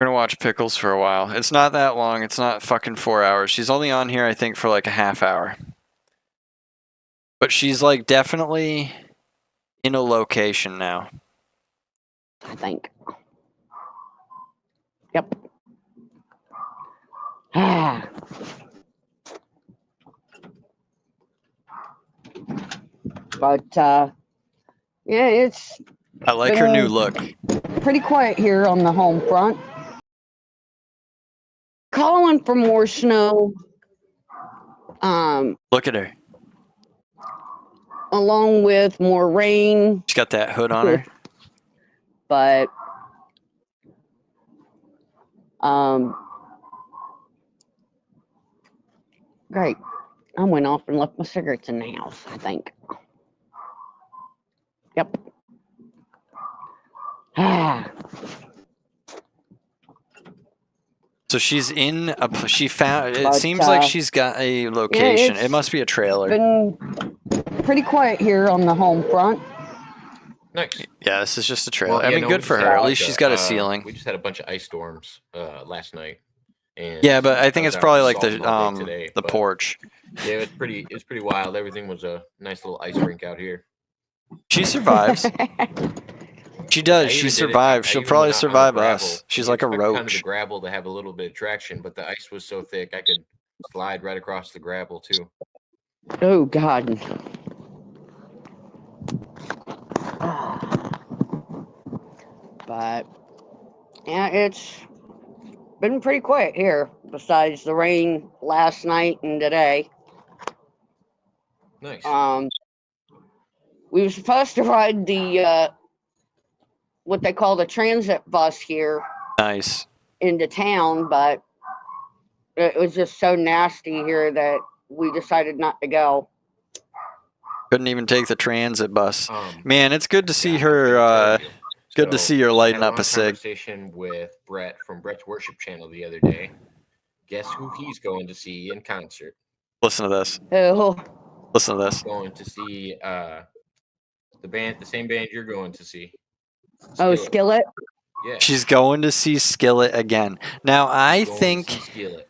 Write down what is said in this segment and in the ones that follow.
We're gonna watch Pickles for a while. It's not that long. It's not fucking 4 hours. She's only on here, I think, for like a half hour. But she's like definitely in a location now. I think. Yep. Ah. But yeah, it's. I like her new look. Pretty quiet here on the home front. Calling for more snow. Look at her. Along with more rain. She's got that hood on her. But great. I went off and left my cigarettes in the house, I think. Yep. Ah. So she's in a. She found. It seems like she's got a location. Yeah, it must be a trailer. Been pretty quiet here on the home front. Nice. Yeah, this is just a trailer. Well, I mean, good for her. At least she's got a ceiling. We just had a bunch of ice storms last night. And yeah, but I think it's probably like the porch. Yeah, it was pretty wild. Everything was a nice little ice rink out here. She survives. She does. She survives. She'll probably survive us. She's like a roach. Kind of the gravel to have a little bit of traction, but the ice was so thick I could slide right across the gravel too. Oh God. But yeah, it's been pretty quiet here. Besides the rain last night and today. Nice. We were supposed to ride the what they call the transit bus here. Nice. Into town, but it was just so nasty here that we decided not to go. Couldn't even take the transit bus. Man, it's good to see her. Good to see her lighting up a cig. Conversation with Brett from Brett's Worship channel the other day. Guess who he's going to see in concert? Listen to this. Who? Listen to this. He's going to see the same band you're going to see. Skillet. Oh, Skillet? Yeah. She's going to see Skillet again. Now, I think... Skillet.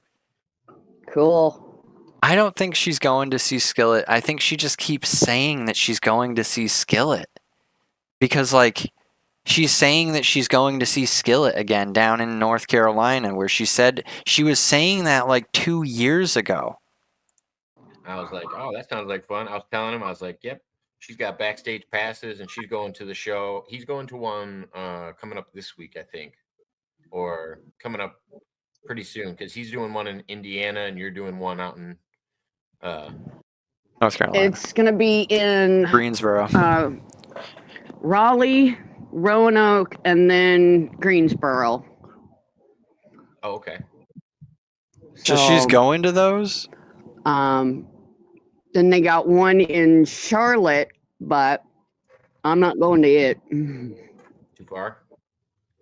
Cool. I don't think she's going to see Skillet. I think she just keeps saying that she's going to see Skillet. Because, like, she's saying that she's going to see Skillet again down in North Carolina, where she said she was saying that, like, 2 years ago. I was like, oh, that sounds like fun. I was telling him, I was like, yep. She's got backstage passes, and she's going to the show. He's going to one coming up this week, I think, or coming up pretty soon, because he's doing one in Indiana, and you're doing one out in North Carolina. It's going to be in Greensboro, Raleigh, Roanoke, and then Greensboro. Oh, okay. So she's going to those? Then they got one in Charlotte, but I'm not going to it. Too far?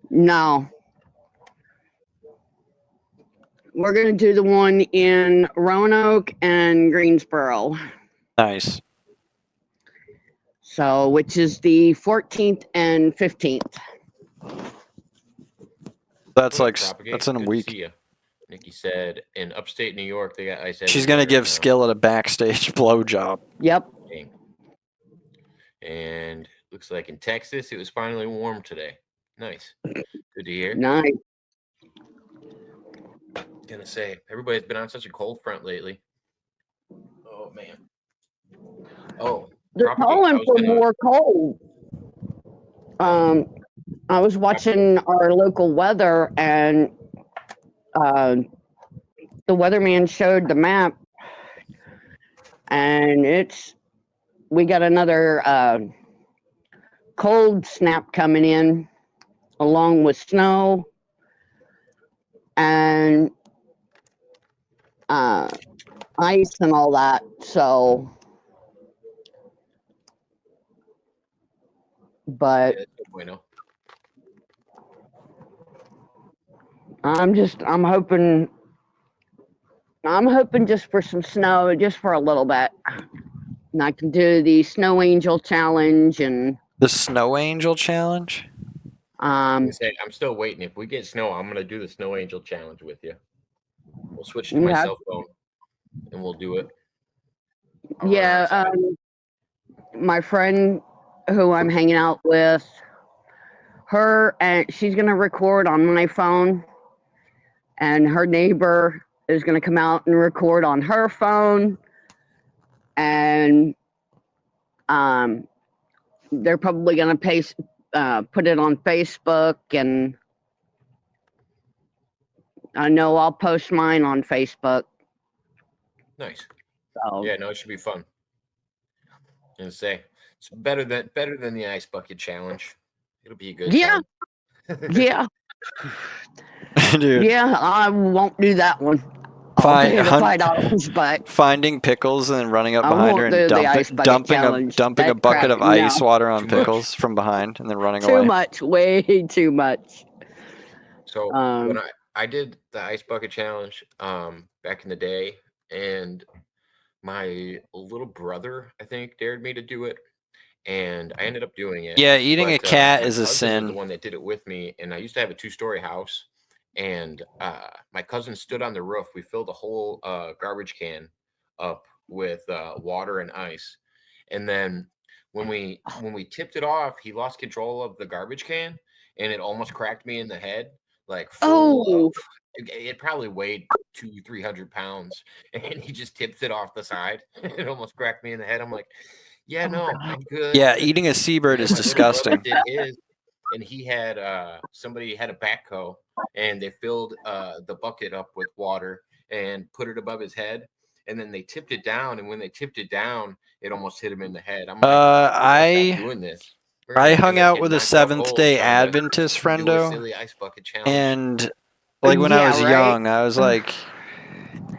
No. We're going to do the one in Roanoke and Greensboro. Nice. So, which is the 14th and 15th. That's that's in a week. Nikki said in upstate New York, they got ice. She's going to give Skillet a backstage blowjob. Yep. And looks like in Texas, it was finally warm today. Nice. Good to hear. Nice. I was going to say, everybody's been on such a cold front lately. Oh, man. Oh. They're calling for more cold. I was watching our local weather, and the weatherman showed the map, and we got another cold snap coming in along with snow and ice and all that. So, but I'm hoping just for some snow, just for a little bit. And I can do the Snow Angel Challenge and the Snow Angel Challenge. I'm still waiting. If we get snow, I'm gonna do the Snow Angel challenge with you. We'll switch to my cell phone, and we'll do it. Yeah, my friend who I'm hanging out with, she's gonna record on my phone, and her neighbor is gonna come out and record on her phone, and they're probably gonna put it on Facebook, and I know I'll post mine on Facebook. Nice. So. Yeah, no, it should be fun. And say it's better than the ice bucket challenge. It'll be a good time. Yeah. Dude. Yeah, I won't do that one. I'll pay the $5, but finding Pickles and then running up I behind her won't and do the ice bucket challenge. dumping a That bucket crap, of ice no. water on Too Pickles much. from behind and then running Too away. much, way too much. So when I did the ice bucket challenge back in the day, and my little brother, I think, dared me to do it, and I ended up doing it. Yeah, eating a cat my is a cousin sin. was the one that did it with me, and I used to have a 2-story house, and my cousin stood on the roof. We filled a whole garbage can up with water and ice, and then when we tipped it off, he lost control of the garbage can, and it almost cracked me in the head. Like full of, it probably weighed 200-300 pounds, and he just tipped it off the side. It almost cracked me in the head. I'm like, yeah, no, I'm good. Yeah, eating a seabird is disgusting. Did his, and he had somebody had a backhoe, and they filled the bucket up with water and put it above his head, and then they tipped it down. And when they tipped it down, it almost hit him in the head. I'm like, stop doing this. I hung out with a Seventh-day Adventist friendo, silly ice bucket challenge. and like when I was young, I was like,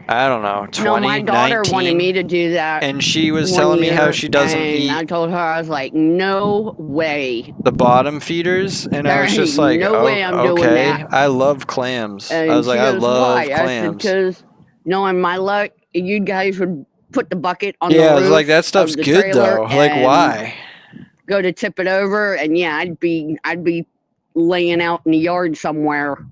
I don't know, 20, no, my daughter 19, wanted me to do that, and she was telling me how she doesn't eat. I told her, I was like, no way. The bottom feeders, and I was just like, no way I'm doing that. I love clams. And I was like, I love why? clams. Because knowing my luck, you guys would put the bucket on the roof. Yeah, I was like, that stuff's good though. Like, why? Go to tip it over, and yeah, I'd be laying out in the yard somewhere.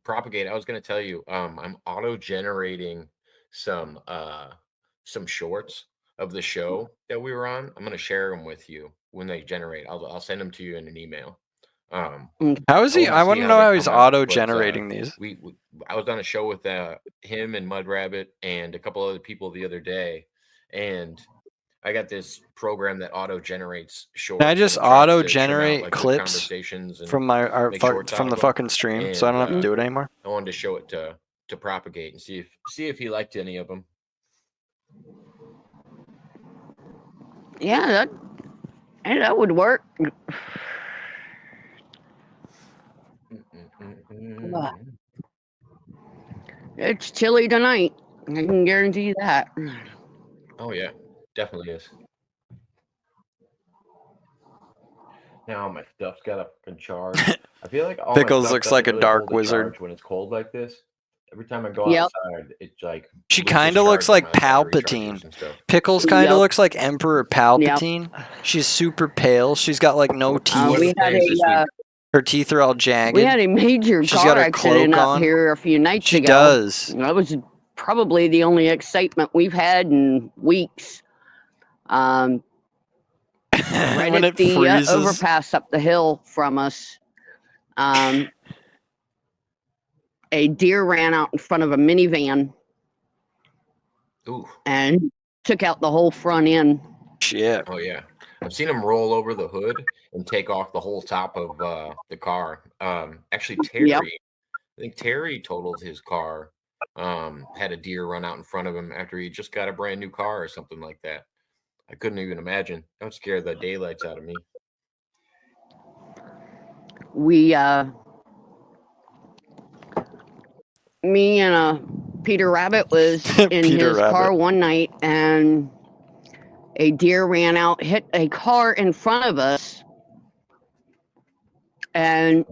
Propagate. I was going to tell you, I'm auto generating some shorts of the show that we were on. I'm going to share them with you when they generate. I'll send them to you in an email. How is he? I want to know how he's auto generating these. I was on a show with him and Mud Rabbit and a couple other people the other day, and I got this program that auto generates shorts. Can I just auto generate clips from from the fucking stream, and, so I don't have to do it anymore? I wanted to show it to Propagate and see if he liked any of them. Yeah, that would work. It's chilly tonight. I can guarantee you that. Oh yeah, definitely is. Now my stuff's got a fucking charge. I feel like all Pickles looks like a dark wizard when it's cold like this. Every time I go outside, it's like she kind of looks like Palpatine. Pickles kind of looks like Emperor Palpatine. She's super pale. She's got like no teeth. Her teeth are all jagged. We had a major car accident up here a few nights ago. She does. That was probably the only excitement we've had in weeks. Right at the overpass up the hill from us, a deer ran out in front of a minivan. Ooh. And took out the whole front end. Shit. Oh yeah. I've seen him roll over the hood and take off the whole top of the car. Actually, Terry, I think Terry totaled his car. Had a deer run out in front of him after he just got a brand new car or something like that. I couldn't even imagine. That would scare the daylights out of me. Me and Peter Rabbit was in his car one night, and a deer ran out, hit a car in front of us, and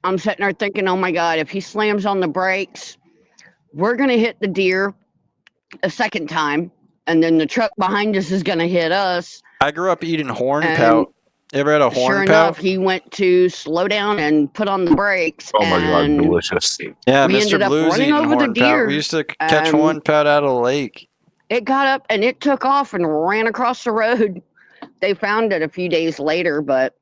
I'm sitting there thinking, oh my God, if he slams on the brakes, we're going to hit the deer a second time, and then the truck behind us is going to hit us. I grew up eating horn And pout. You ever had a sure horn enough, pout? he went to slow down and put on the brakes. Oh my god, and delicious. Yeah, we Mr. ended up Blue's running eating over the horn pout. We deer, used to catch and horn pout out of the lake. it got up and it took off and ran across the road. They found it a few days later, but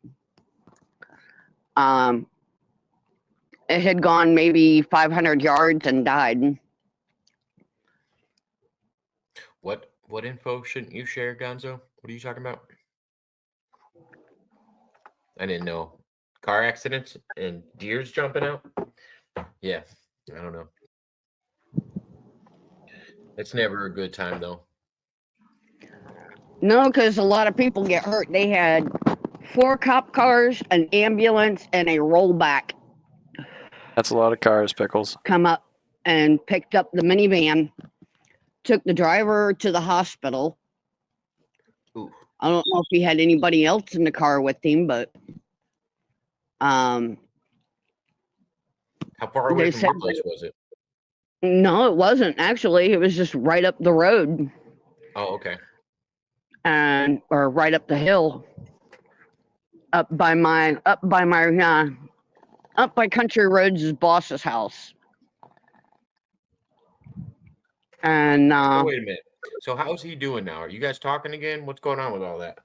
it had gone maybe 500 yards and died. What info shouldn't you share, Gonzo? What are you talking about? I didn't know. Car accidents and deers jumping out? Yeah, I don't know. It's never a good time, though. No, because a lot of people get hurt. They had 4 cop cars, an ambulance, and a rollback That's a lot of cars, Pickles. come up and picked up the minivan, took the driver to the hospital. Ooh. I don't know if he had anybody else in the car with him, but How far away they from said your place was it? no, it wasn't actually. It was just right up the road Oh, okay. or right up the hill, up by Country Roads' boss's house. And Oh, wait a minute. So how's he doing now? Are you guys talking again? What's going on with all that?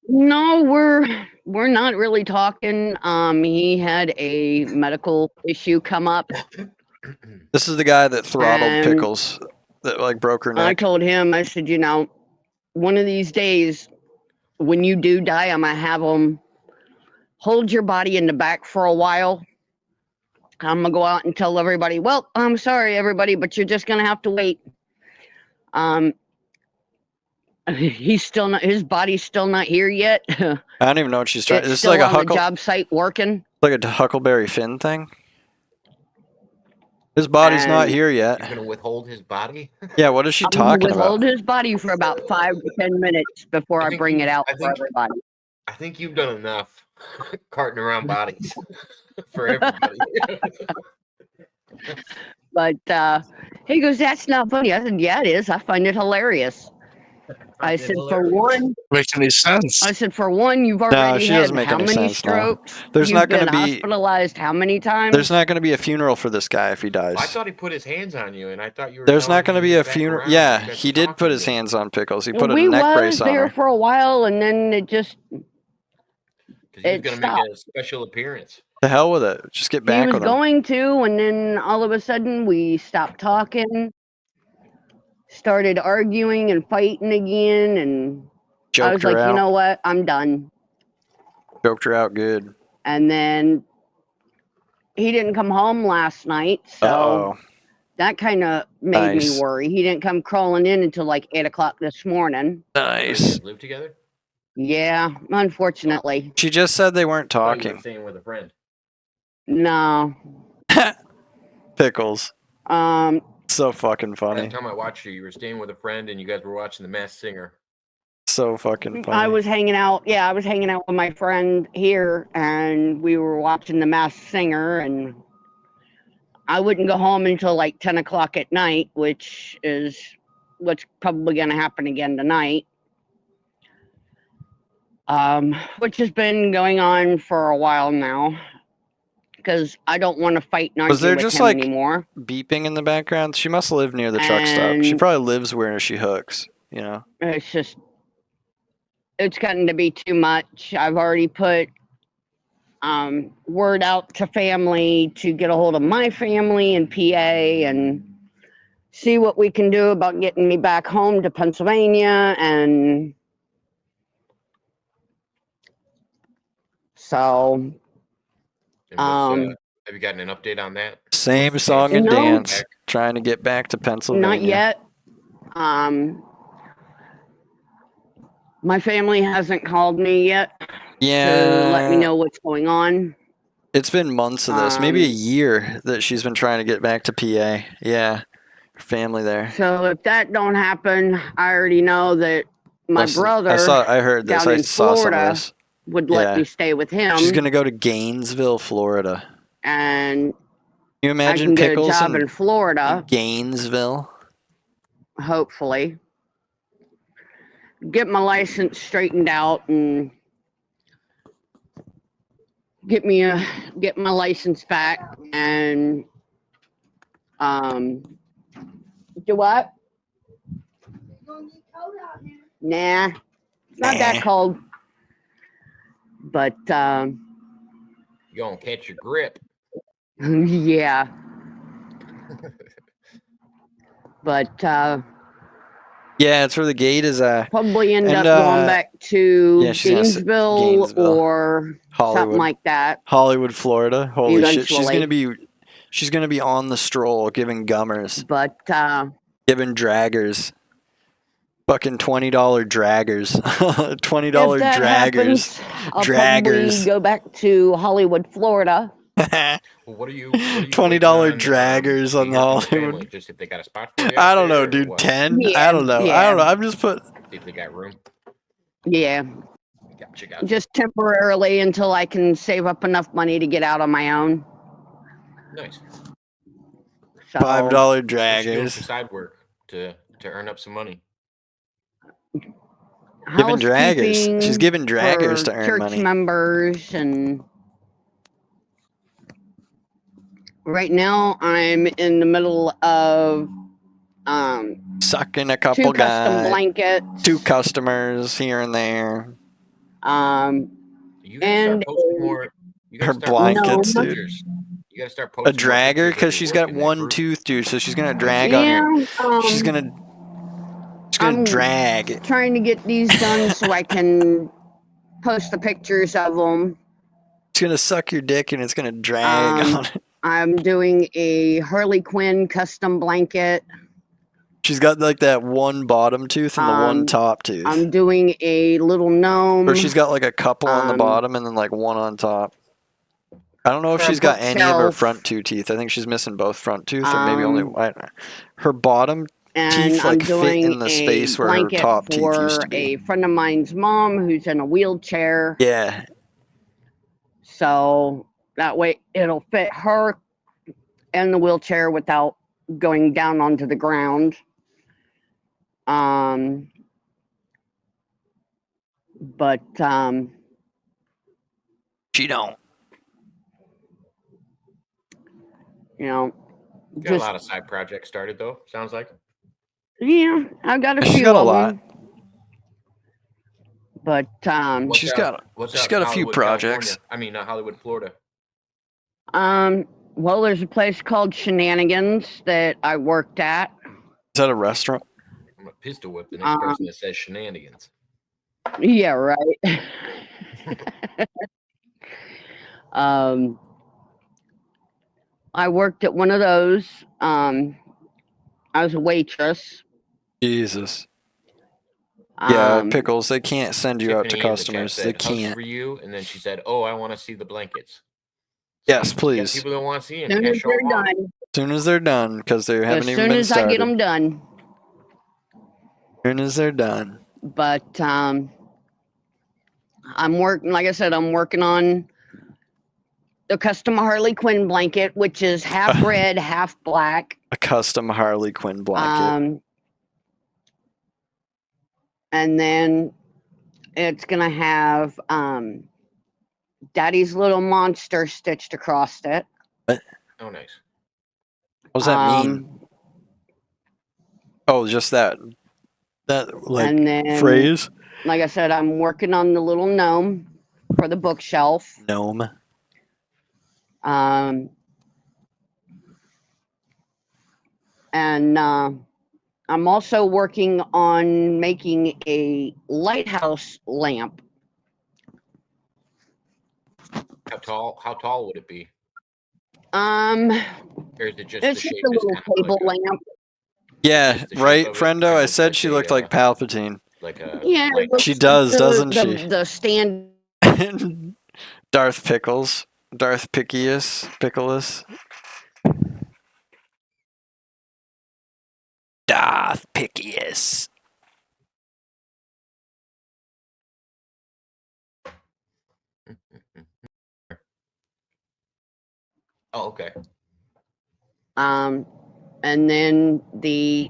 no, we're not really talking. He had a medical issue come up. This is the guy that throttled And Pickles, that like broke her I neck. told him, I said, one of these days when you do die, I'm gonna have them hold your body in the back for a while. I'm gonna go out and tell everybody, well, I'm sorry everybody, but you're just gonna have to wait. His body's still not here yet. I don't even know what she's trying. It's This is still like a on the job site working. like a Huckleberry Finn thing. His body's not And here yet. You're gonna withhold his body? Yeah, what is she I'm gonna talking withhold about? his body for about 5 to 10 minutes before I bring it out for everybody. I think you've done enough carting around bodies for everybody. But he goes, that's not funny. I said, yeah, it is. I find it hilarious. I said, for one, Makes any sense? you've already she had doesn't make how any many sense, no. strokes? There's You've not gonna been be- hospitalized how many times? There's not going to be a funeral for this guy if he dies. I thought he put his hands on you, and I thought you were. There's telling not going to me be to a back funeral. around. Yeah, You guys he were did talking put his again. hands on Pickles. He put a we neck was brace on there her. for a while, and then it just 'Cause he was it going to make stopped. a special appearance. The hell with it. Just get He back was with him. going to, and then all of a sudden we stopped talking, started arguing and fighting again, and I was Joked her like, you out. know what? I'm done. Joked her out good. And then he didn't come home last night, so Uh-oh. that kind of made me Nice. worry. He didn't come crawling in until like 8 o'clock this morning. So you Nice. guys live together? Yeah, unfortunately. She just said they weren't I thought you were talking. staying with a friend. No. Pickles. Um, So fucking funny. Last time I watched you were staying with a friend, and you guys were watching The Masked Singer. So fucking funny. I was hanging out. Yeah, I was hanging out with my friend here, and we were watching The Masked Singer, and I wouldn't go home until like 10 o'clock at night, which is what's probably going to happen again tonight. Which has been going on for a while now, because I don't want to fight and Was argue there with just him like anymore. beeping in the background? She must live near the truck stop. She And probably lives where she hooks, you know? It's gotten to be too much. I've already put word out to family to get a hold of my family in PA and see what we can do about getting me back home to Pennsylvania. And so And have you gotten an update on that? Same What's the song and chance of No. getting dance. back? Trying to get back to Pennsylvania. not yet. My family hasn't called me yet to let me Yeah. know what's going on. It's been months of this. Maybe a year that she's been trying to get back to PA. Yeah. Her family there. So if that don't happen, I already know that my Listen, brother I heard this. down I in saw some of Florida this. would let Yeah. me stay with him. She's gonna go to Gainesville, Florida. And Can you I imagine can get a Pickles job in in Florida, Gainesville? hopefully. get my license straightened out and get my license back and do what? Nah, it's not that cold. But You gonna catch your grip. yeah. But Yeah, it's where the gate is at. probably end And, up going back to yeah, she's gonna Gainesville or something Hollywood. like that Hollywood, Florida. Holy shit. She's eventually. gonna be on the stroll giving gummers, But giving draggers. Fucking $20 draggers. $20 if that draggers. happens, I'll probably go back to Hollywood, Florida. Well, what are you $20 draggers on the Hollywood? Hollywood. Just if they got a spot for you. I don't know, dude. 10? Yeah, I don't know. yeah. I'm just put. See if they got room. Yeah, Gotcha. just temporarily until I can save up enough money to get out on my own. Nice. So, $5 Doing draggers. some side work to earn up some money. Giving draggers. housekeeping She's giving draggers for to earn church money. members, and right now I'm in the middle of Sucking a couple 2 custom guys. blankets, 2 customers here and there. You gotta start posting more. You gotta Her start blankets, posting dude. pictures. You gotta start posting A dragger more because she's got 1 tooth, dude. So she's gonna drag on your. She's gonna I'm drag. trying to get these done so I can post the pictures of them. It's gonna suck your dick and it's gonna drag on it. I'm doing a Harley Quinn custom blanket. She's got like that 1 bottom tooth and the 1 top tooth. I'm doing a little gnome. Or she's got like a couple on the bottom and then like 1 on top. I don't know if she's got any of her front 2 teeth. I think she's missing both front tooth or maybe only her bottom teeth like fit in the space where her top teeth used to be. A friend of mine's mom who's in a wheelchair. Yeah. So that way it'll fit her in the wheelchair without going down onto the ground. But she don't. You know, got a lot of side projects started though. Sounds like. Yeah, I've got a few. She's got a lot. Them. But she's got a few projects. California? Hollywood, Florida. Well, there's a place called Shenanigans that I worked at. Is that a restaurant? I'm gonna pistol whip the next person that says shenanigans. Yeah, right. I worked at one of those. I was a waitress. Jesus. Yeah, Pickles, they can't send you out to customers. They can't. For you, and then she said, "Oh, I want to see the blankets." Yes, please. People don't want to see them. As soon as they're done, because they haven't even been started. As soon as I get them done. As soon as they're done. But I'm working. Like I said, I'm working on the custom Harley Quinn blanket, which is half red, half black. A custom Harley Quinn blanket. And then it's gonna have Daddy's Little Monster stitched across it. What? Oh, nice. What does that mean? Oh, just that like and then, phrase? Like I said, I'm working on the little gnome for the bookshelf. Gnome. And I'm also working on making a lighthouse lamp. How tall would it be? Or is it just it's just a little table lamp. Yeah, right, Friendo. I said she looked like Palpatine. She does, doesn't she? The stand. Darth Pickles. Darth Pickles. Darth Pickius. Oh, okay. And then the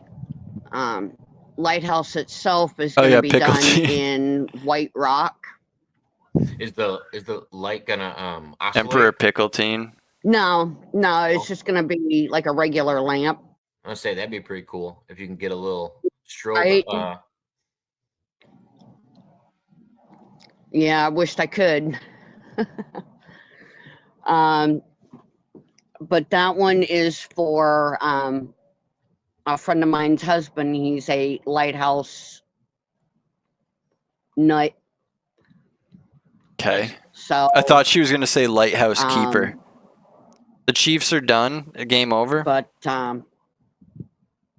lighthouse itself is Oh, going to yeah, be done Pickletine. in white rock. Is the light gonna oscillate? Emperor Pickletine. No, it's Oh. just going to be like a regular lamp. I'm gonna say that'd be pretty cool if you can get a little strobe. Right. Yeah, I wished I could. But that one is for a friend of mine's husband. He's a lighthouse nut. Okay. So I thought she was going to say lighthouse keeper. um, The Chiefs are done. Game over. but I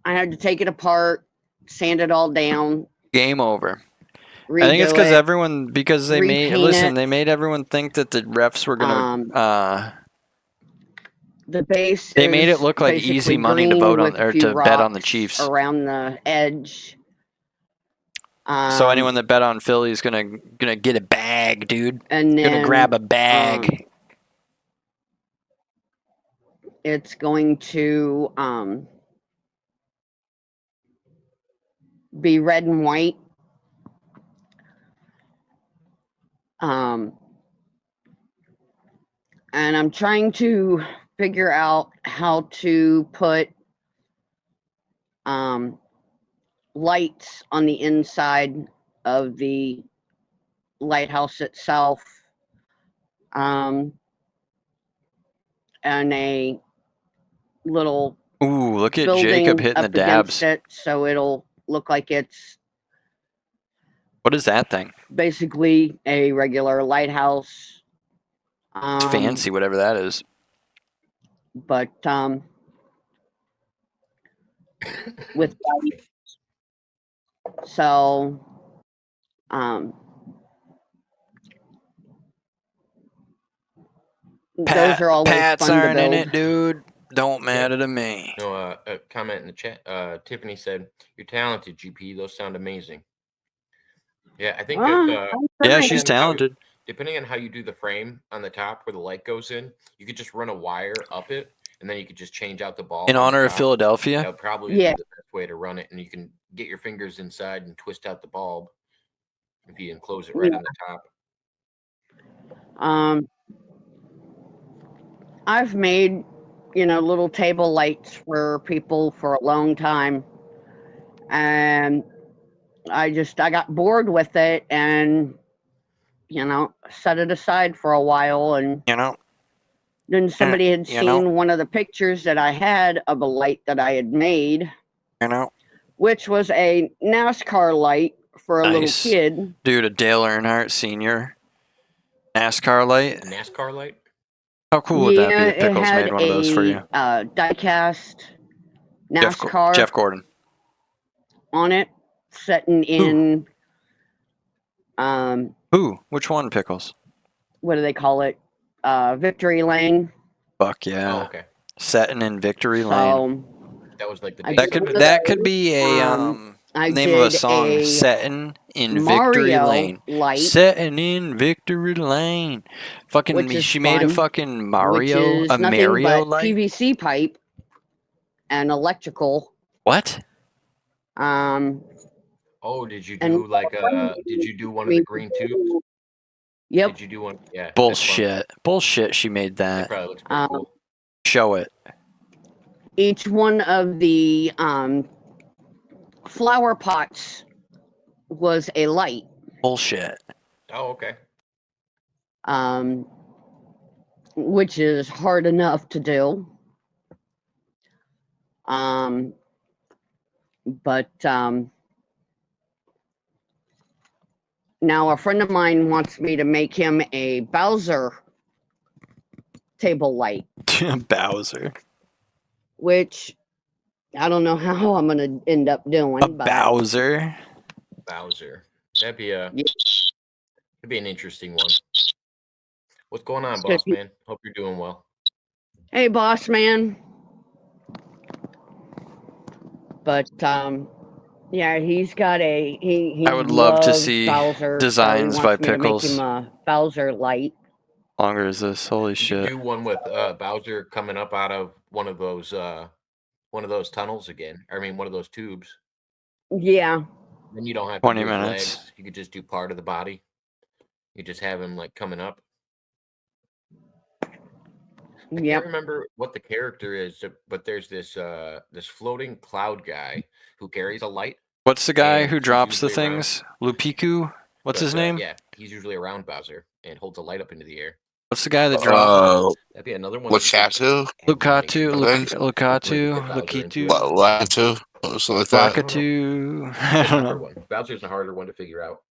had to take it apart, sand it all down, Game over. redo I think it's because it, everyone, because they made, repaint listen, it. they made everyone think that the refs were going to, The base they made it is look like basically easy money to green vote on, with a or few to bet on the rocks Chiefs. around the edge. So anyone that bet on Philly is gonna get a bag, dude. And then Gonna grab a bag. it's going to be red and white. And I'm trying to figure out how to put lights on the inside of the lighthouse itself, and a little Ooh, look at building Jacob hitting the up against dabs. it, so it'll look like it's What is that thing? basically a regular lighthouse. It's fancy, whatever that is. But with lights. So those are always Pats fun to aren't in build. it, dude. Don't matter to me. No, a comment in the chat. Tiffany said, "You're talented, GP. Those sound amazing." Yeah, I think that Yeah, she's talented. Depending on how you do the frame on the top where the light goes in, you could just run a wire up it, and then you could just change out the bulb. In on the honor of top. Philadelphia. That would probably be the best way to run it, and you can get your fingers inside and twist out the bulb if you enclose it right on the top. I've made, little table lights for people for a long time, and I got bored with it and set it aside for a while, and then somebody had seen one of the pictures that I had of a light that I had made, which was a NASCAR light for a little kid. Dude, a Dale Earnhardt Sr. NASCAR light. NASCAR light? How cool would that be if Pickles made one of those for you? Die-cast NASCAR Jeff Gordon on it, setting in Which one, Pickles? What do they call it? Victory Lane. Fuck yeah. Oh, okay. Setting in Victory Lane. That was like the that could be a name of a song. Setting in Victory Lane. Light, setting in Victory Lane. Fucking she made a fucking Mario, which is a Mario light. PVC pipe and electrical. What? Oh, did you do did you do one of the green tubes? Yep. Did you do one? Yeah. Bullshit. Bullshit. She made that. That probably looks pretty cool. Show it. Each one of the flower pots was a light. Bullshit. Oh, okay. Which is hard enough to do. But now a friend of mine wants me to make him a Bowser table light. Bowser. Which I don't know how I'm going to end up doing. A Bowser? Bowser. That'd be an interesting one. What's going on, boss man? Hope you're doing well. Hey, boss man. But yeah, he's got he I would love to see Bowser, designs so by he wants me to Pickles. make him a Bowser light. Longer is this? Holy shit! Do one with Bowser coming up out of one of those tunnels again. I mean, one of those tubes. Yeah. Then you don't have to 20 do his minutes. legs. You could just do part of the body. You just have him like coming up. I Yep. can't remember what the character is, but there's this floating cloud guy who carries a light. What's the guy And who he's drops the usually around. things? Lupiku? What's his name? Yeah, he's usually around Bowser and holds a light up into the air. What's the guy that drops? That'd be another one. Lachatu? Lukatu, Lukatu? Lukitu, Latu? Something like that. Lakatu. I It's a don't hard know. one. Bowser's a harder one to figure out.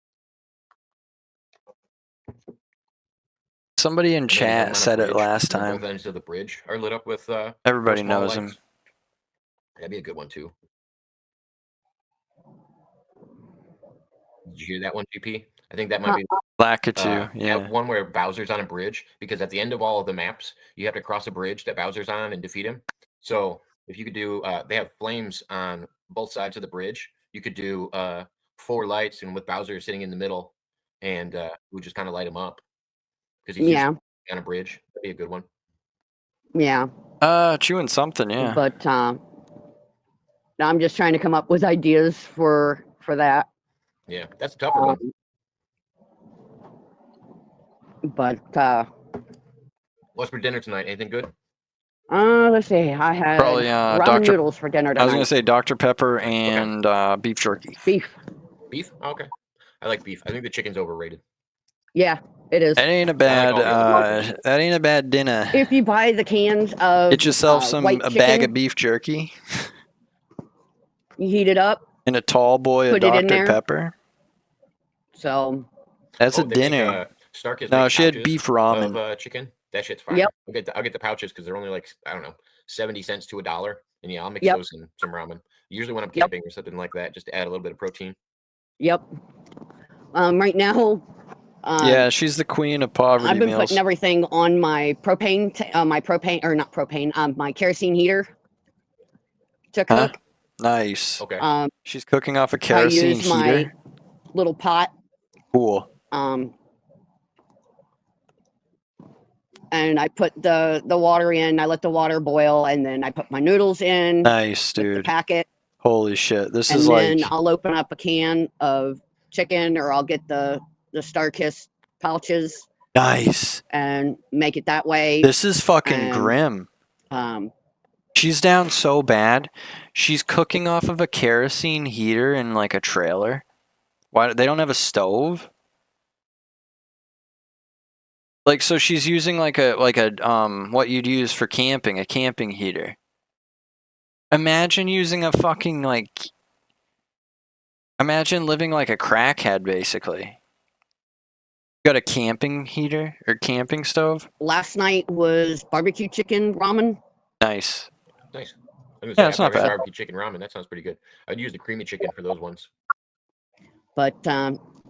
Somebody in And then you have him on chat a said it bridge, last and time. both ends of the bridge are lit up with Everybody small knows him. lights. That'd be a good one too. Did you hear that one, GP? I think that might be Lakatu, yeah. one where Bowser's on a bridge, because at the end of all of the maps, you have to cross a bridge that Bowser's on and defeat him. So if you could do, they have flames on both sides of the bridge. You could do 4 lights, and with Bowser sitting in the middle, and we just kind of light him up because he's usually on a bridge. That'd be a good one. Yeah. Chewing something, yeah. But I'm just trying to come up with ideas for that. Yeah, that's a tougher one. But What's for dinner tonight? Anything good? let's see. I had Probably ramen noodles for dinner tonight. I was gonna say Dr. Pepper and beef jerky. Beef. Beef? Oh, okay. I like beef. I think the chicken's overrated. Yeah, it is. That ain't a bad that ain't a bad dinner. If you buy the cans of Get yourself white a bag chicken, of beef jerky you heat it up, and a tall boy of put it in Dr. there. Pepper. So That's a they make, dinner. Starkist No, makes she had pouches beef ramen. of chicken. That shit's fire. Yep. I'll get the pouches because they're only like, I don't know, 70 cents to $1. And yeah, I'll mix Yep. those in some ramen. Usually when I'm camping or something like that, just to add a little bit of protein. Yep. Right now, Yeah, she's the queen of poverty I've been meals. putting everything on my propane, my kerosene heater to cook. Nice. Okay. She's cooking off a I kerosene use my heater. little pot. Cool. And I put the water in. I let the water boil, and then I put my noodles in. Nice, with the dude. packet. Holy shit. This And is then like I'll open up a can of chicken, or I'll get the Starkist pouches nice. and make it that way. This is fucking And, grim. She's down so bad. She's cooking off of a kerosene heater in like a trailer. Why they don't have a stove? Like, so she's using like a what you'd use for camping, a camping heater. Imagine using a fucking like imagine living like a crackhead basically. Got a camping heater or camping stove? Last night was barbecue chicken ramen. Nice. Nice. Yeah, it's not bad. Barbecue chicken ramen. That sounds pretty good. I'd use the creamy chicken for those ones. But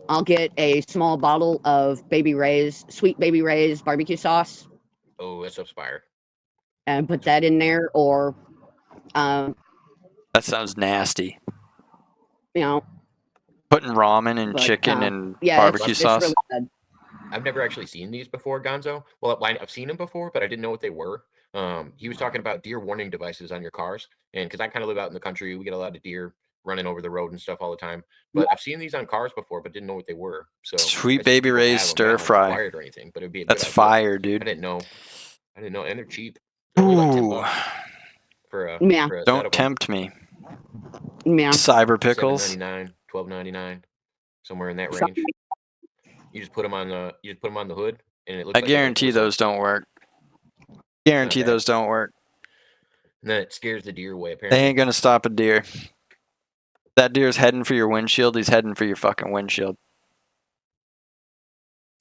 I'll get a small bottle of sweet Baby Ray's barbecue sauce. Oh, that stuff's fire. And put that in there, or that sounds nasty. You know, putting ramen and chicken and barbecue sauce. It's really good. I've never actually seen these before, Gonzo. Well, I've seen them before, but I didn't know what they were. He was talking about deer warning devices on your cars, and because I kind of live out in the country, we get a lot of deer running over the road and stuff all the time. But I've seen these on cars before, but didn't know what they were. So Sweet Baby Ray's stir fry. Or anything, but it'd be that's fire, dude. I didn't know, and they're cheap. They're only like $10 for a for a Don't tempt me. Yeah. Cyber pickles. $7.99, $12.99, somewhere in that range. You just put them on the hood, and it looks. I guarantee those don't work. Guarantee those don't work. And then it scares the deer away. Apparently, they ain't gonna stop a deer. That deer's heading for your windshield. He's heading for your fucking windshield.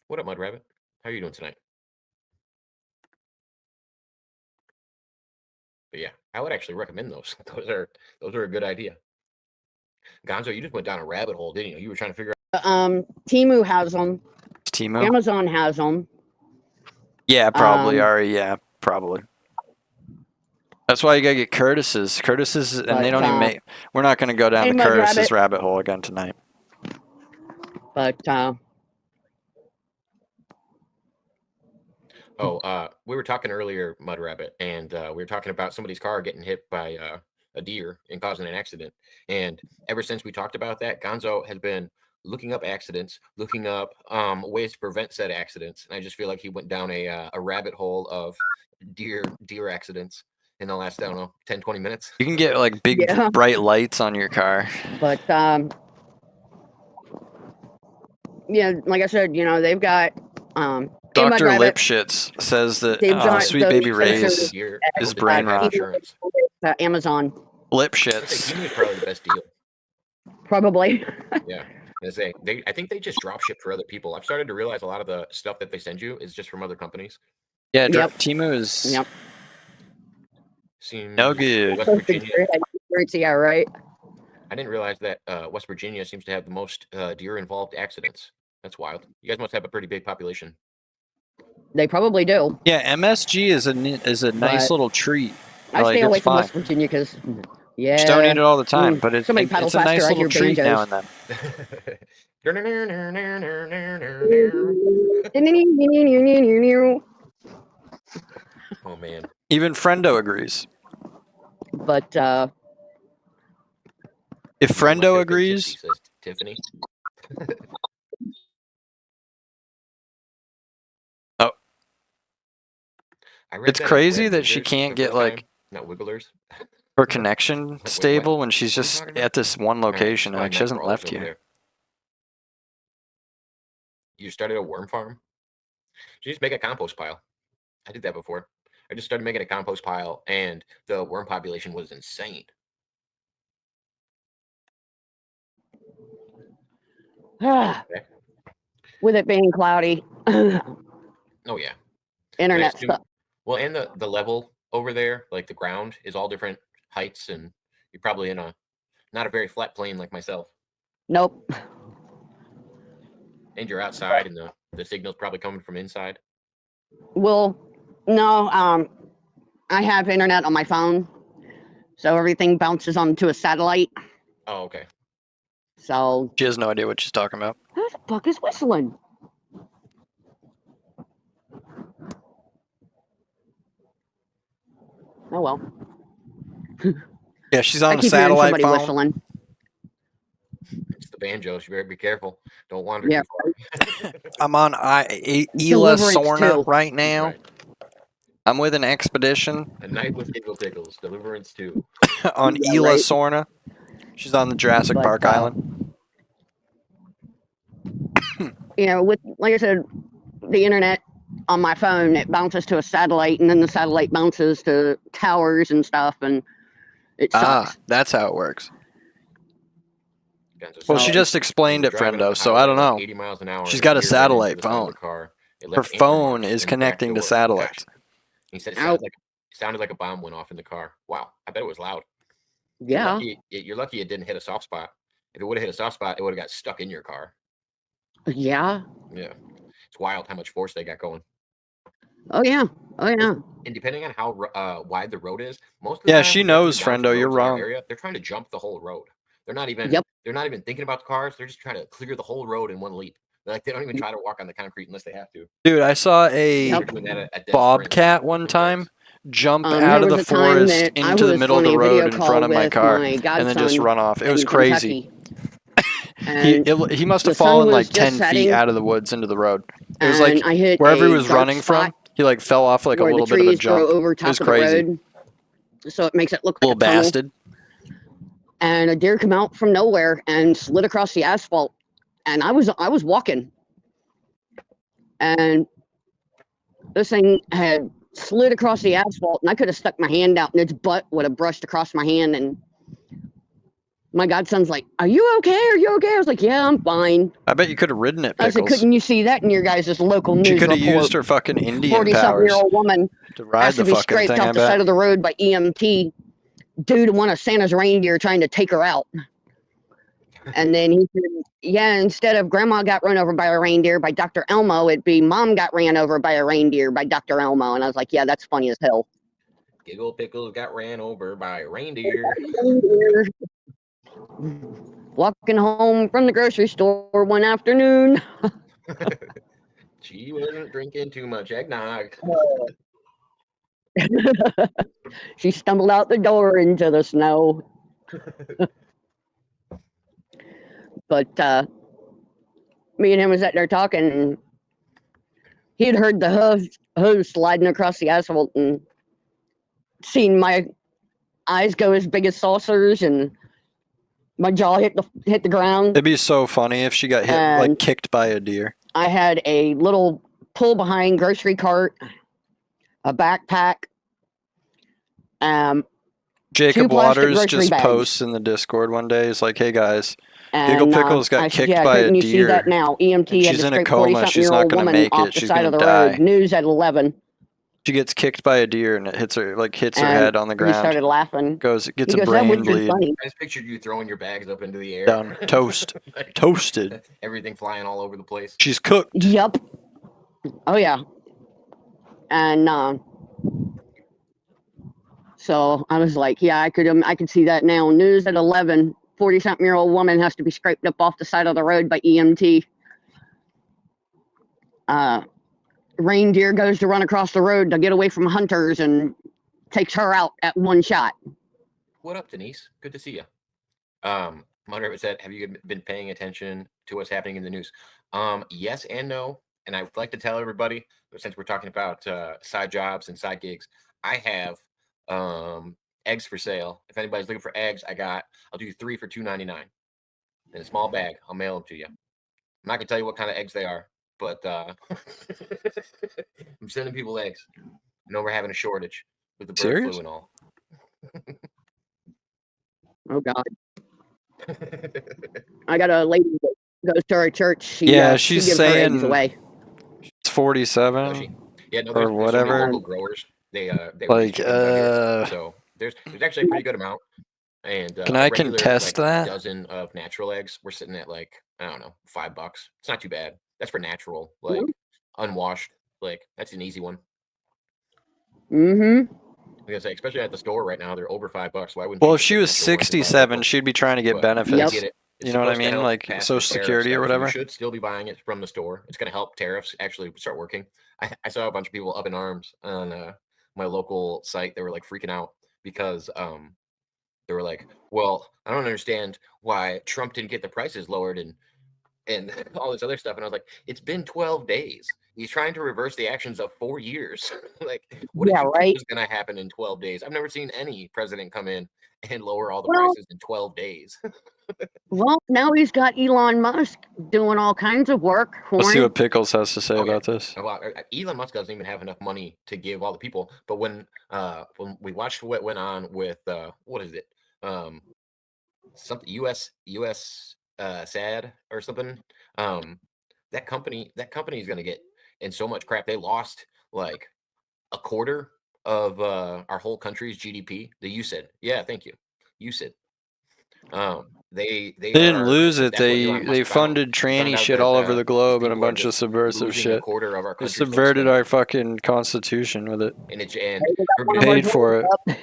What up, Mud Rabbit? How are you doing tonight? But yeah, I would actually recommend those. Those are a good idea. Gonzo, you just went down a rabbit hole, didn't you? You were trying to figure out. Temu has them. Temu? Amazon has them. Yeah, probably. Yeah, probably. That's why you gotta get Curtis's. Curtis's, and they don't even make. We're not gonna go down the Curtis's rabbit hole again tonight. But we were talking earlier, Mud Rabbit, and we were talking about somebody's car getting hit by a deer and causing an accident. And ever since we talked about that, Gonzo has been looking up accidents, looking up ways to prevent said accidents. And I just feel like he went down a rabbit hole of deer accidents in the last, I don't know, 10, 20 minutes. You can get like big Yeah. bright lights on your car. But yeah, like I said, they've got Dr. Rabbit. Lipschitz says that They've got Sweet those Baby sensors Ray's Deer, is the brain deer have rot. insurance. Amazon, I Lipschitz. think Timu is probably the best deal. probably. Yeah. I think they just drop ship for other people. I've started to realize a lot of the stuff that they send you is just from other companies. Yeah, Yep. Timu is Yep. Seems no good. West Virginia. Yeah, right. I didn't realize that West Virginia seems to have the most deer-involved accidents. That's wild. You guys must have a pretty big population. They probably do. Yeah, MSG is a nice But little treat. I Like, stay away it's from fine. West Virginia because, yeah. Just don't eat it all the time, but somebody paddle it's a faster, nice I little hear treat now and banjos. then. Oh man. Even Friendo agrees. But If You must Friendo have been agrees, tipsy, says Tiffany. Oh. I read it's that on crazy Red that she Wiggers can't the get first like time. Not Wigglers. her connection Wait, stable what? when she's What are you just talking about? at this one location and Right, like she hasn't Nightcrawlers left over here. there. You started a worm farm? You just make a compost pile. I did that before. I just started making a compost pile, and the worm population was insane. with it being cloudy, Oh yeah, internet too, stuff. well, and the level over there, like the ground, is all different heights, and you're probably in not a very flat plane like myself. Nope. And you're outside, and the signal's probably coming from inside. Well, no. I have internet on my phone, so everything bounces onto a satellite. Oh, okay. So She has no idea what she's talking about. who the fuck is whistling? Oh well. Yeah, she's I on a keep hearing satellite somebody phone. whistling. It's the banjos. You better be careful. Don't wander Yeah. too far. I'm on Ila Deliverance Sorna too. right now. Right. I'm with an expedition A night with Gigglepickles. Deliverance 2. on Yeah, Ila right. Sorna. She's on the Jurassic But, Park Island. With, like I said, the internet on my phone, it bounces to a satellite, and then the satellite bounces to towers and stuff, and it sucks. That's how it works. Guns Well, she aside, just explained we it, were driving on Friendo, the so I highway don't about know. 80 miles an hour, She's and got a deer ran into satellite the side of phone. the car. It Her left anchor phone marks is in the back connecting to door. satellites. Gosh. He said it Ow. sounded like a bomb went off in the car. Wow, I bet it was loud. Yeah. You're lucky it didn't hit a soft spot. If it would have hit a soft spot, it would have got stuck in your car. Yeah. Yeah, it's wild how much force they got going. Oh yeah. Oh yeah. And depending on how wide the road is, most of the Yeah, time she when they're knows, coming down Friendo. to You're roads in our wrong. area, they're trying to jump the whole road. They're not even. Yep. They're not even thinking about the cars. They're just trying to clear the whole road in one leap. Like they don't even try to walk on the concrete unless they have to. Dude, I saw a Yep. They're doing that at dead bobcat sprint. one time jump There out of was the a time forest that I into the was middle of on the a video road in call front of my with car my and then just godson run off. It was in crazy. And he must the have sun fallen was like just 10 feet setting, out of the woods into the road. It was and like I hit wherever he a was dark running from, spot he like fell off like a where little the bit of a trees grow jump. over It top was of the crazy. road, so it makes it look like Little a tunnel. bastard. And a deer come out from nowhere and slid across the asphalt, and I was walking, and this thing had slid across the asphalt, and I could have stuck my hand out, and its butt would have brushed across my hand. And my godson's like, "Are you okay? Are you okay?" I was like, "Yeah, I'm fine." I bet you could have ridden it, I said, Pickles. "Couldn't you see that in your guys' local She news could have report? used her fucking Indian 40-something powers year old woman to ride has the to be fucking scraped thing, off I the side bet. of the road by EMT due to one of Santa's reindeer trying to take her out." And then he said, "Yeah, instead of Grandma got run over by a reindeer by Dr. Elmo, it'd be Mom got ran over by a reindeer by Dr. Elmo." And I was like, "Yeah, that's funny as hell." Gigglepickles got ran over by a reindeer. Walking home from the grocery store one afternoon. She wasn't drinking too much eggnog. She stumbled out the door into the snow. But me and him was sitting there talking, and he had heard the hose sliding across the asphalt and seen my eyes go as big as saucers and my jaw hit the ground. It'd be so funny if she got hit, like kicked by a deer. I had a little pull behind grocery cart, a backpack, Jacob 2 plastic Waters grocery just bags. posts in the Discord one day. He's like, "Hey guys, And, Gigglepickles got I said, kicked yeah, by a couldn't you see that deer. now? EMT had She's to in a scrape coma. 40-something She's year not old gonna woman make off it. the She's side gonna of the die. road. News at 11. She gets kicked by a deer and it hits her, hits her And head on the he ground. started laughing. It gets He a goes, that brain would be bleed. funny. I just pictured you throwing your bags up into the air. Done. Toast. Like, Toasted. Everything flying all over the place. She's cooked. Yep. Oh yeah. And so I was like, yeah, I could see that now. News at 11. 40-something year old woman has to be scraped up off the side of the road by EMT. Reindeer goes to run across the road to get away from hunters and takes her out at one shot. What up, Denise? Good to see you. Mother said, have you been paying attention to what's happening in the news? Yes and no. And I would like to tell everybody, since we're talking about side jobs and side gigs, I have eggs for sale. If anybody's looking for eggs, I'll do 3 for $2.99 in a small bag. I'll mail them to you. I'm not gonna tell you what kind of eggs they are, but I'm sending people eggs. I know we're having a shortage with the bird flu and all. Oh God. I got a lady that goes to our church. She she's gives her eggs saying away. it's 47 Yeah, no, or there's so whatever. many local growers. They like raise chickens out here. So there's actually a pretty good amount. And can I regular, contest that? Dozen of natural eggs, we're sitting at like, I don't know, $5. It's not too bad. That's for natural, like unwashed. Like that's an easy one. Mm-hmm. Because especially at the store right now, they're over $5. Why wouldn't? Well, if she was 67, she'd be trying to get benefits. Get it. You know what I mean? Like Social Security or whatever. You should still be buying it from the store. It's going to help tariffs actually start working. I saw a bunch of people up in arms on my local site. They were like freaking out because they were like, well, I don't understand why Trump didn't get the prices lowered and all this other stuff. And I was like, it's been 12 days. He's trying to reverse the actions of 4 years. Like, what do you think is going to happen in 12 days? I've never seen any president come in and lower all the prices in 12 days. Well, now he's got Elon Musk doing all kinds of work for him. Let's see what Pickles has to say about this. Well, Elon Musk doesn't even have enough money to give all the people. But when we watched what went on with what is it? Something US SAD or something. That company is going to get in so much crap. They lost like a quarter of our whole country's GDP. The USAID. Yeah, thank you. USAID. They didn't lose it. They funded tranny shit all over the globe and a bunch of subversive shit. They subverted our fucking constitution with it. And paid for it.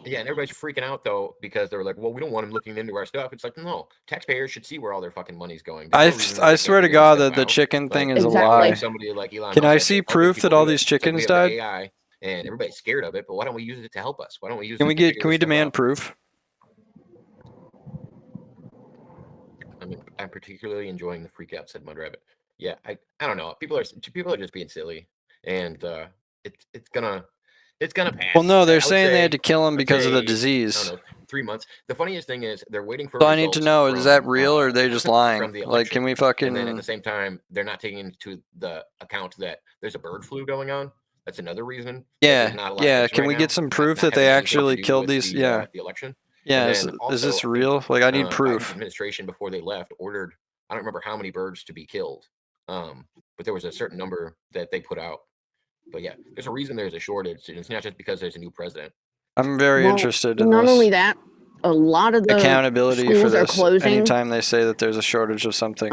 Yeah, and everybody's freaking out though because they're like, "Well, we don't want him looking into our stuff." It's like, no, taxpayers should see where all their fucking money's going. I swear to God that the chicken thing is a lie. Somebody like Elon Can Musk I see proof that all these chickens died? AI, and everybody's scared of it, but why don't we use it to help us? Why don't we use? Can we demand proof? I'm particularly enjoying the freak out, said Mud Rabbit. Yeah, I don't know. People are just being silly, and it's gonna pass. Well, no, they're saying they had to kill him because of the disease. I don't know, 3 months. The funniest thing is they're waiting for. So I need to know: is that real or are they just lying? Like, can we fucking? And then at the same time, they're not taking into the account that there's a bird flu going on. That's another reason. Yeah. Can we get some proof that they actually killed these? The election. Yeah, is this real? Like, I need proof. Administration before they left ordered, I don't remember how many birds to be killed, but there was a certain number that they put out. But yeah, there's a reason there's a shortage, and it's not just because there's a new president. I'm very interested in not this. only that, a lot of the accountability schools for this. are closing Anytime they say that there's a shortage of something,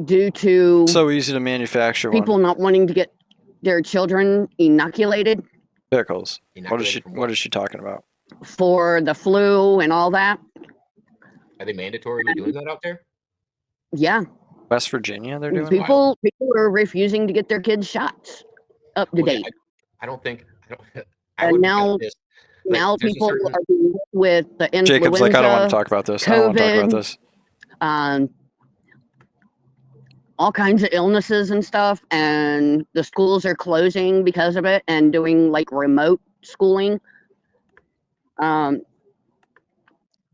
due to so easy to manufacture people not wanting to get their children inoculated. Pickles. What is she talking about? For the flu and all that. Are they mandatorily doing that out there? Yeah. West Virginia, they're doing people are refusing to get their kids shots up to date. I don't think I And would be now, pissed. Like, now there's a people certain are being hit with the Jacob's like, I don't want to influenza, talk about this. I don't want to talk about COVID, this. all kinds of illnesses and stuff, and the schools are closing because of it and doing like remote schooling.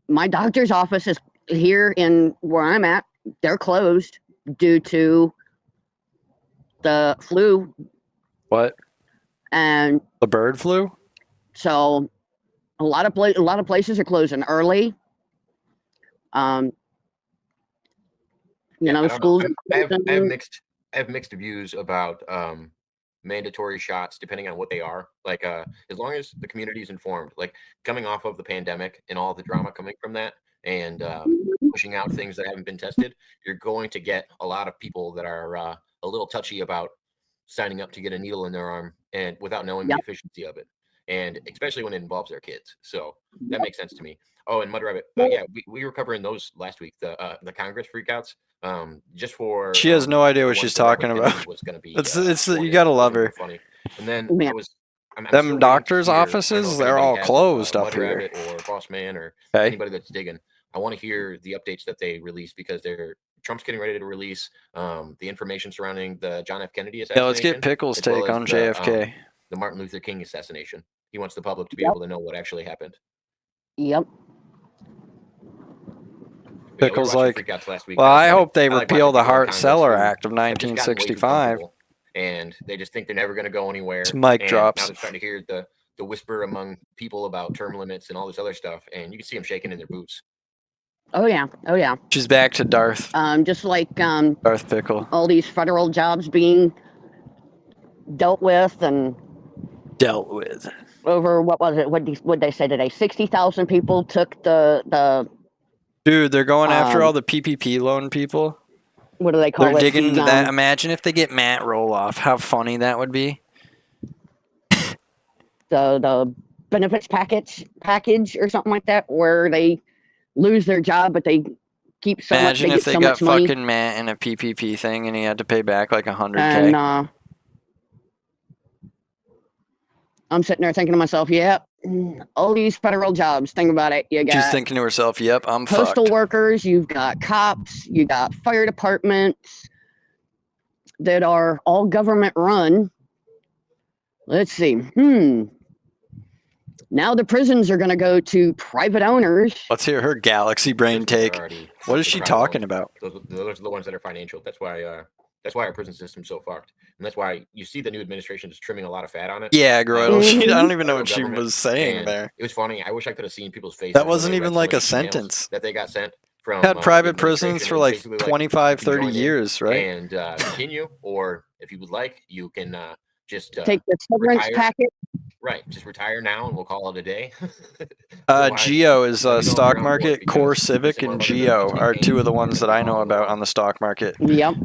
My doctor's office is here in where I'm at. They're closed due to the flu, What? and The bird flu? so a lot of places are closing early. You know, I don't know. schools are I have closing. mixed views about mandatory shots depending on what they are. Like as long as the community is informed, like coming off of the pandemic and all the drama coming from that, and pushing out things that haven't been tested, you're going to get a lot of people that are a little touchy about signing up to get a needle in their arm and without knowing Yep. the efficiency of it, and especially when it involves their kids. So that makes sense to me. Oh, and Mud Rabbit, yeah, we were covering those last week. The Congress freakouts. Just for She has no idea the what ones she's that Edward talking Kennedy about. was going to be. It's sworn you in. gotta Those love were her. real funny. And then Yeah. I'm Them still waiting to doctors' hear, I don't know offices, if they're anybody all has, closed up Mud here. Rabbit or Boss Man or Okay. anybody that's digging. I want to hear the updates that they release because Trump's getting ready to release the information surrounding the John F. Kennedy assassination. Yeah, let's get Pickles' as well take as on JFK. the Martin Luther King assassination. He wants the public to be Yep. able to know what actually happened. Yep. But yeah, we were Pickles watching like, freakouts last week. well, That was I funny. hope they like repeal watching the people in Hart-Celler Congress who Act of have just gotten way too 1965. comfortable, and they just think they're never going to go anywhere. It's mic and drops. Now they're starting to hear the whisper among people about term limits and all this other stuff, and you can see them shaking in their boots. Oh yeah. Oh yeah. She's back to Darth. Just like Darth Pickle. all these federal jobs being dealt with and Dealt with. over what was it? What they say today? 60,000 people took the Dude, they're going after all the PPP loan people. what do they call They're it? digging into that. The Imagine if they get Matt Roloff. How funny that would be. the benefits package or something like that, where they lose their job but they keep so much. Imagine They if get they so got much money. fucking Matt in a PPP thing and he had to pay back like $100K. And I'm sitting there thinking to myself, yeah, all these federal jobs. Think about it. You She's got thinking to herself, yep, I'm postal fucked. workers, you've got cops, you got fire departments that are all government run. Let's see. Now the prisons are going to go to private owners. Let's hear her galaxy brain Prisons are take. already What is she private talking owned. about? Those are the ones that are financial. That's why our prison system's so fucked, and that's why you see the new administration just trimming a lot of fat on it. Yeah, Groidle. Mhm. I don't even know Federal what she government, was saying and there. It was funny. I wish I could have seen people's faces. That when wasn't they even read like some a of these emails sentence. that they got sent from Had the private prisons administration. for It was like basically 25, you can 30 join in years, right? And continue, or if you would like, you can just Take the severance retire. packet. Right, just retire now, and we'll call it a day. Geo is let me know if stock you're on board, market. because Core we Civic sent one and of our good Geo buddies, are Kane, two of the and ones they're that I gonna know follow the about law. on the stock market. Yep.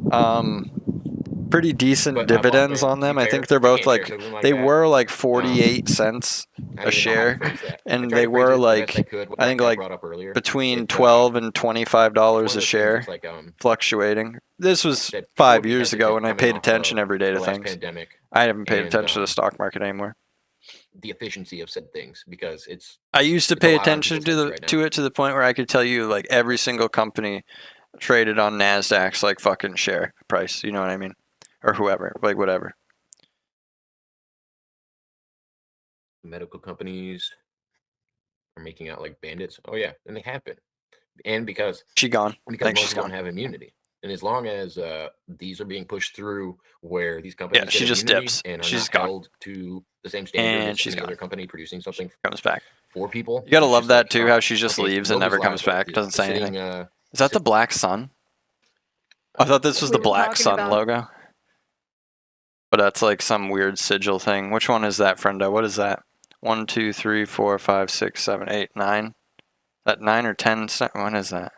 Pretty decent But, dividends Boss Man, on them. to be I fair, think they're I both can't share like, something like they that. were like 48 cents I a don't even know how to share, phrase that. I and tried they to phrase were it the best I like, could, what I think got like brought up earlier. between It's, $12 and it's $25 one of a those things share, that's like fluctuating. This was that people 5 would be years ago, hesitant and I coming paid off attention of every day the to last things. pandemic I haven't paid and attention to the stock market anymore. the efficiency of said things, because I used to it's a pay lot on attention people's heads right now. to it to the point where I could tell you like every single company traded on NASDAQ's like fucking share price. You know what I mean? Or whoever, like whatever. medical companies are making out like bandits. Oh yeah, and they have been. And because She gone. most people don't have immunity. And as long as these are being pushed through where these companies Yeah, she get just immunity dips. and are She's not gone. held to the same standard And as she's any gone. other company producing something Comes back. for people. You gotta it's love just that like, too, how she just leaves and nobody's never comes liable. back, The- doesn't the say sitting, anything. Is that the Black Sun? I thought this was we the were Black talking Sun about- logo. But that's like some weird sigil thing. Which one is that, Friendo? What is that? 1, 2, 3, 4, 5, 6, 7, 8, 9? Is that 9 or 10? When is that?